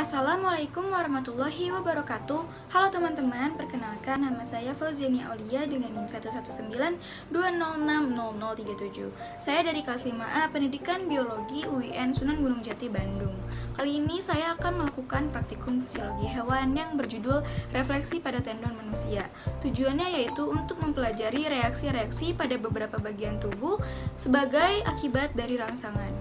Assalamualaikum warahmatullahi wabarakatuh. Halo teman-teman, perkenalkan nama saya Fauziania Aulia dengan NIM 11920600037. Saya dari kelas 5A Pendidikan Biologi UIN Sunan Gunung Jati, Bandung. Kali ini saya akan melakukan praktikum fisiologi hewan yang berjudul Refleksi pada Tendon Manusia. Tujuannya yaitu untuk mempelajari reaksi-reaksi pada beberapa bagian tubuh sebagai akibat dari rangsangan.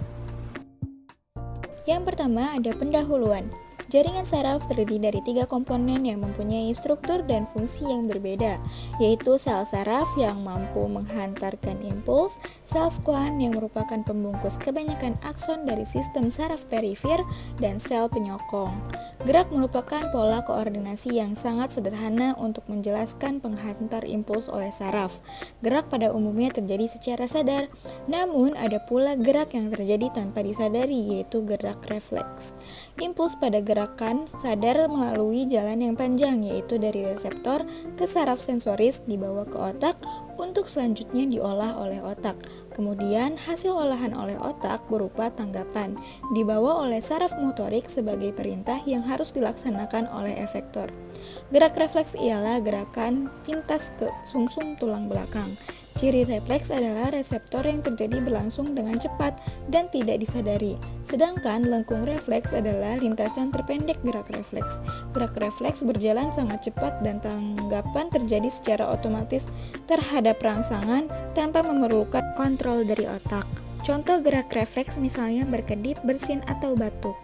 Yang pertama ada pendahuluan. Jaringan saraf terdiri dari 3 komponen yang mempunyai struktur dan fungsi yang berbeda, yaitu sel saraf yang mampu menghantarkan impuls, sel Schwann yang merupakan pembungkus kebanyakan akson dari sistem saraf perifer, dan sel penyokong. Gerak merupakan pola koordinasi yang sangat sederhana untuk menjelaskan penghantar impuls oleh saraf. Gerak pada umumnya terjadi secara sadar, namun ada pula gerak yang terjadi tanpa disadari, yaitu gerak refleks. Impuls pada gerakan sadar melalui jalan yang panjang, yaitu dari reseptor ke saraf sensoris dibawa ke otak untuk selanjutnya diolah oleh otak. Kemudian hasil olahan oleh otak berupa tanggapan, dibawa oleh saraf motorik sebagai perintah yang harus dilaksanakan oleh efektor. Gerak refleks ialah gerakan pintas ke sumsum tulang belakang. Ciri refleks adalah reseptor yang terjadi berlangsung dengan cepat dan tidak disadari. Sedangkan lengkung refleks adalah lintasan terpendek gerak refleks. Gerak refleks berjalan sangat cepat dan tanggapan terjadi secara otomatis terhadap rangsangan tanpa memerlukan kontrol dari otak. Contoh gerak refleks misalnya berkedip, bersin, atau batuk.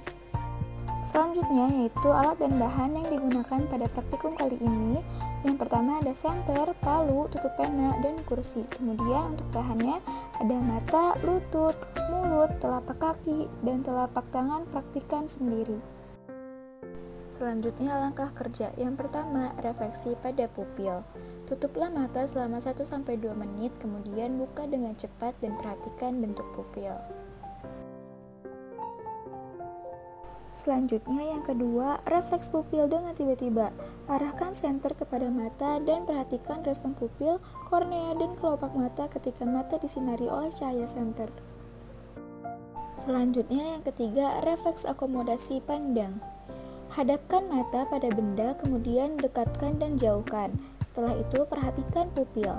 Selanjutnya yaitu alat dan bahan yang digunakan pada praktikum kali ini. Yang pertama ada senter, palu, tutup pena, dan kursi. Kemudian untuk bahannya ada mata, lutut, mulut, telapak kaki, dan telapak tangan. Praktikan sendiri. Selanjutnya langkah kerja. Yang pertama, refleksi pada pupil. Tutuplah mata selama 1-2 menit, kemudian buka dengan cepat dan perhatikan bentuk pupil. Selanjutnya yang kedua, refleks pupil dengan tiba-tiba. Arahkan senter kepada mata dan perhatikan respon pupil, kornea, dan kelopak mata ketika mata disinari oleh cahaya senter. Selanjutnya yang ketiga, refleks akomodasi pandang. Hadapkan mata pada benda, kemudian dekatkan dan jauhkan. Setelah itu perhatikan pupil.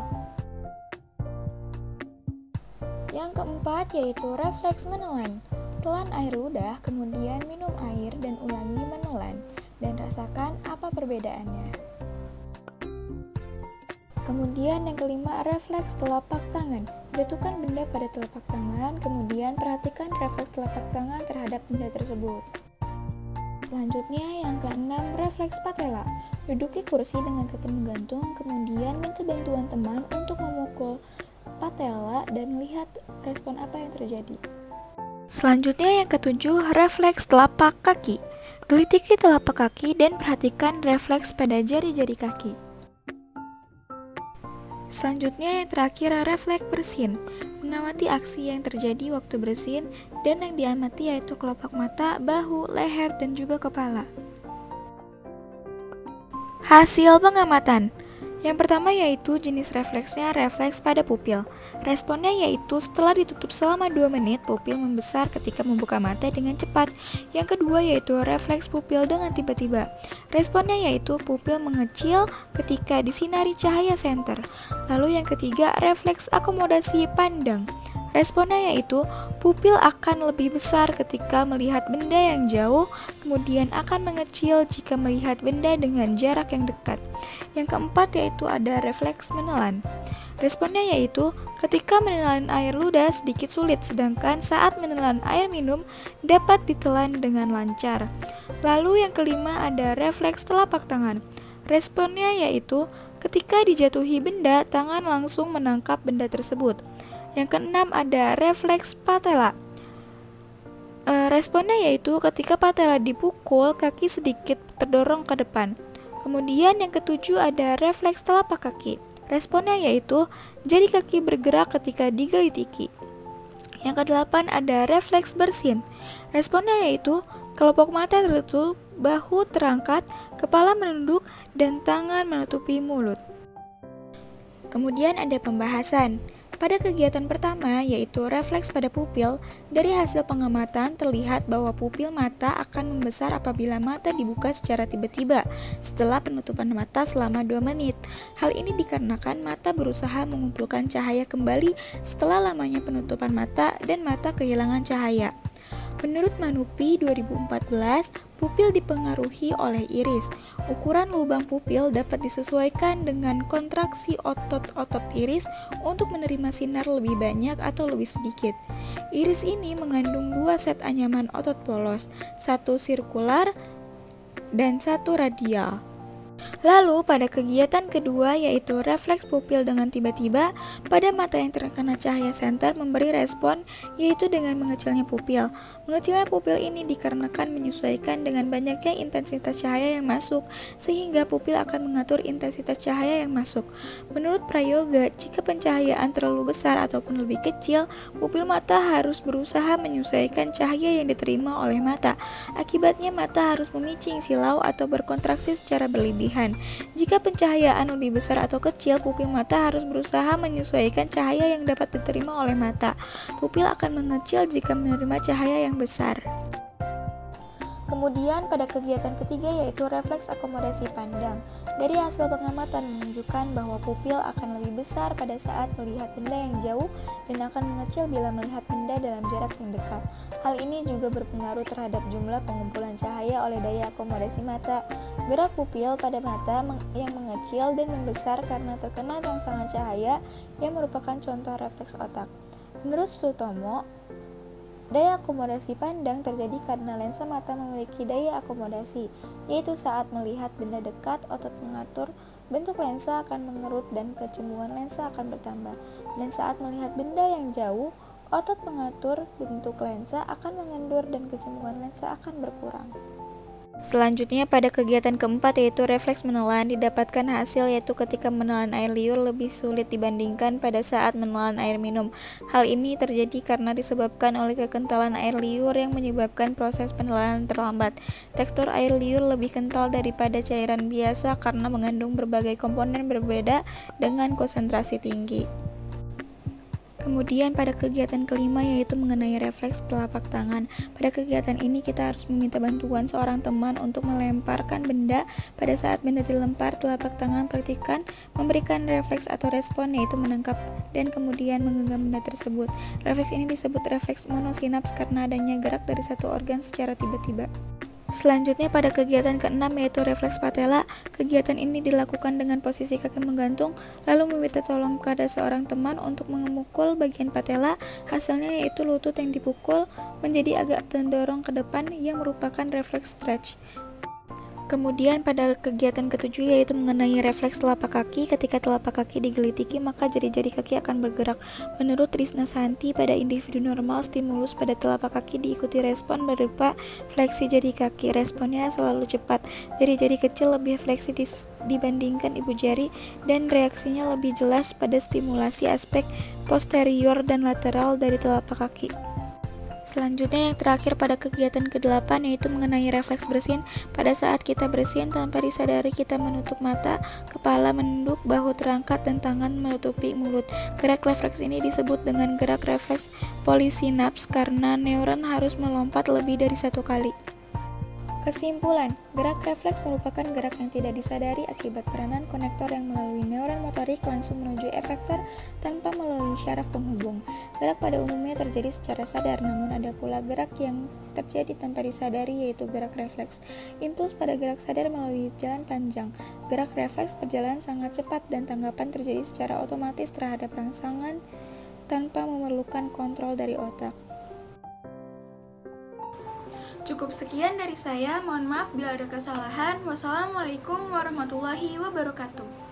Yang keempat yaitu refleks menelan. Telan air ludah, kemudian minum air dan ulangi menelan, dan rasakan apa perbedaannya. Kemudian yang kelima, refleks telapak tangan. Jatuhkan benda pada telapak tangan, kemudian perhatikan refleks telapak tangan terhadap benda tersebut. Selanjutnya yang keenam, refleks patella. Duduki kursi dengan kaki menggantung, kemudian minta bantuan teman untuk memukul patella dan lihat respon apa yang terjadi. Selanjutnya yang ketujuh, refleks telapak kaki. Gelitiki telapak kaki dan perhatikan refleks pada jari-jari kaki. Selanjutnya yang terakhir, refleks bersin. Mengamati aksi yang terjadi waktu bersin dan yang diamati yaitu kelopak mata, bahu, leher, dan juga kepala. Hasil pengamatan. Yang pertama yaitu jenis refleksnya refleks pada pupil. Responnya yaitu setelah ditutup selama 2 menit, pupil membesar ketika membuka mata dengan cepat. Yang kedua yaitu refleks pupil dengan tiba-tiba. Responnya yaitu pupil mengecil ketika disinari cahaya senter. Lalu yang ketiga, refleks akomodasi pandang. Responnya yaitu pupil akan lebih besar ketika melihat benda yang jauh, kemudian akan mengecil jika melihat benda dengan jarak yang dekat. Yang keempat yaitu ada refleks menelan. Responnya yaitu ketika menelan air ludah sedikit sulit, sedangkan saat menelan air minum dapat ditelan dengan lancar. Lalu yang kelima ada refleks telapak tangan. Responnya yaitu ketika dijatuhi benda, tangan langsung menangkap benda tersebut. Yang keenam ada refleks patella. Responnya yaitu ketika patella dipukul, kaki sedikit terdorong ke depan. Kemudian yang ketujuh ada refleks telapak kaki. Responnya yaitu jari kaki bergerak ketika digelitiki. Yang kedelapan ada refleks bersin. Responnya yaitu kelopak mata tertutup, bahu terangkat, kepala menunduk, dan tangan menutupi mulut. Kemudian ada pembahasan. Pada kegiatan pertama, yaitu refleks pada pupil, dari hasil pengamatan terlihat bahwa pupil mata akan membesar apabila mata dibuka secara tiba-tiba setelah penutupan mata selama 2 menit. Hal ini dikarenakan mata berusaha mengumpulkan cahaya kembali setelah lamanya penutupan mata dan mata kehilangan cahaya. Menurut Manupi 2014, pupil dipengaruhi oleh iris. Ukuran lubang pupil dapat disesuaikan dengan kontraksi otot-otot iris untuk menerima sinar lebih banyak atau lebih sedikit. Iris ini mengandung 2 set anyaman otot polos, satu sirkular dan satu radial. Lalu pada kegiatan kedua yaitu refleks pupil dengan tiba-tiba, pada mata yang terkena cahaya senter memberi respon yaitu dengan mengecilnya pupil. Mengecilnya pupil ini dikarenakan menyesuaikan dengan banyaknya intensitas cahaya yang masuk, sehingga pupil akan mengatur intensitas cahaya yang masuk. Menurut Prayoga, jika pencahayaan terlalu besar ataupun lebih kecil, pupil mata harus berusaha menyesuaikan cahaya yang diterima oleh mata. Akibatnya mata harus memicing silau atau berkontraksi secara berlebihan. Jika pencahayaan lebih besar atau kecil, pupil mata harus berusaha menyesuaikan cahaya yang dapat diterima oleh mata. Pupil akan mengecil jika menerima cahaya yang besar. Kemudian pada kegiatan ketiga yaitu refleks akomodasi pandang. Dari hasil pengamatan menunjukkan bahwa pupil akan lebih besar pada saat melihat benda yang jauh dan akan mengecil bila melihat benda dalam jarak yang dekat. Hal ini juga berpengaruh terhadap jumlah pengumpulan cahaya oleh daya akomodasi mata. Gerak pupil pada mata yang mengecil dan membesar karena terkena rangsangan cahaya yang merupakan contoh refleks otak. Menurut Sutomo, daya akomodasi pandang terjadi karena lensa mata memiliki daya akomodasi, yaitu saat melihat benda dekat, otot mengatur bentuk lensa akan mengerut dan kecemburuan lensa akan bertambah. Dan saat melihat benda yang jauh, otot mengatur bentuk lensa akan mengendur dan kecemburuan lensa akan berkurang. Selanjutnya pada kegiatan keempat yaitu refleks menelan, didapatkan hasil yaitu ketika menelan air liur lebih sulit dibandingkan pada saat menelan air minum. Hal ini terjadi karena disebabkan oleh kekentalan air liur yang menyebabkan proses penelanan terlambat. Tekstur air liur lebih kental daripada cairan biasa karena mengandung berbagai komponen berbeda dengan konsentrasi tinggi. Kemudian pada kegiatan kelima yaitu mengenai refleks telapak tangan. Pada kegiatan ini kita harus meminta bantuan seorang teman untuk melemparkan benda. Pada saat benda dilempar, telapak tangan praktikkan memberikan refleks atau respon yaitu menangkap dan kemudian menggenggam benda tersebut. Refleks ini disebut refleks monosinaps karena adanya gerak dari satu organ secara tiba-tiba. Selanjutnya pada kegiatan keenam yaitu refleks patella. Kegiatan ini dilakukan dengan posisi kaki menggantung, lalu meminta tolong kepada seorang teman untuk memukul bagian patella. Hasilnya yaitu lutut yang dipukul menjadi agak terdorong ke depan yang merupakan refleks stretch. Kemudian pada kegiatan ketujuh yaitu mengenai refleks telapak kaki. Ketika telapak kaki digelitiki maka jari-jari kaki akan bergerak. Menurut Trisna Santi, pada individu normal stimulus pada telapak kaki diikuti respon berupa fleksi jari kaki. Responnya selalu cepat. Jari-jari kecil lebih fleksi dibandingkan ibu jari dan reaksinya lebih jelas pada stimulasi aspek posterior dan lateral dari telapak kaki. Selanjutnya yang terakhir pada kegiatan ke-8 yaitu mengenai refleks bersin. Pada saat kita bersin tanpa disadari kita menutup mata, kepala menunduk, bahu terangkat dan tangan menutupi mulut. Gerak refleks ini disebut dengan gerak refleks polisinaps karena neuron harus melompat lebih dari satu kali. Kesimpulan, gerak refleks merupakan gerak yang tidak disadari akibat peranan konektor yang melalui neuron motorik langsung menuju efektor tanpa melalui syaraf penghubung. Gerak pada umumnya terjadi secara sadar, namun ada pula gerak yang terjadi tanpa disadari yaitu gerak refleks. Impuls pada gerak sadar melalui jalan panjang. Gerak refleks berjalan sangat cepat dan tanggapan terjadi secara otomatis terhadap rangsangan tanpa memerlukan kontrol dari otak. Cukup sekian dari saya, mohon maaf bila ada kesalahan. Wassalamualaikum warahmatullahi wabarakatuh.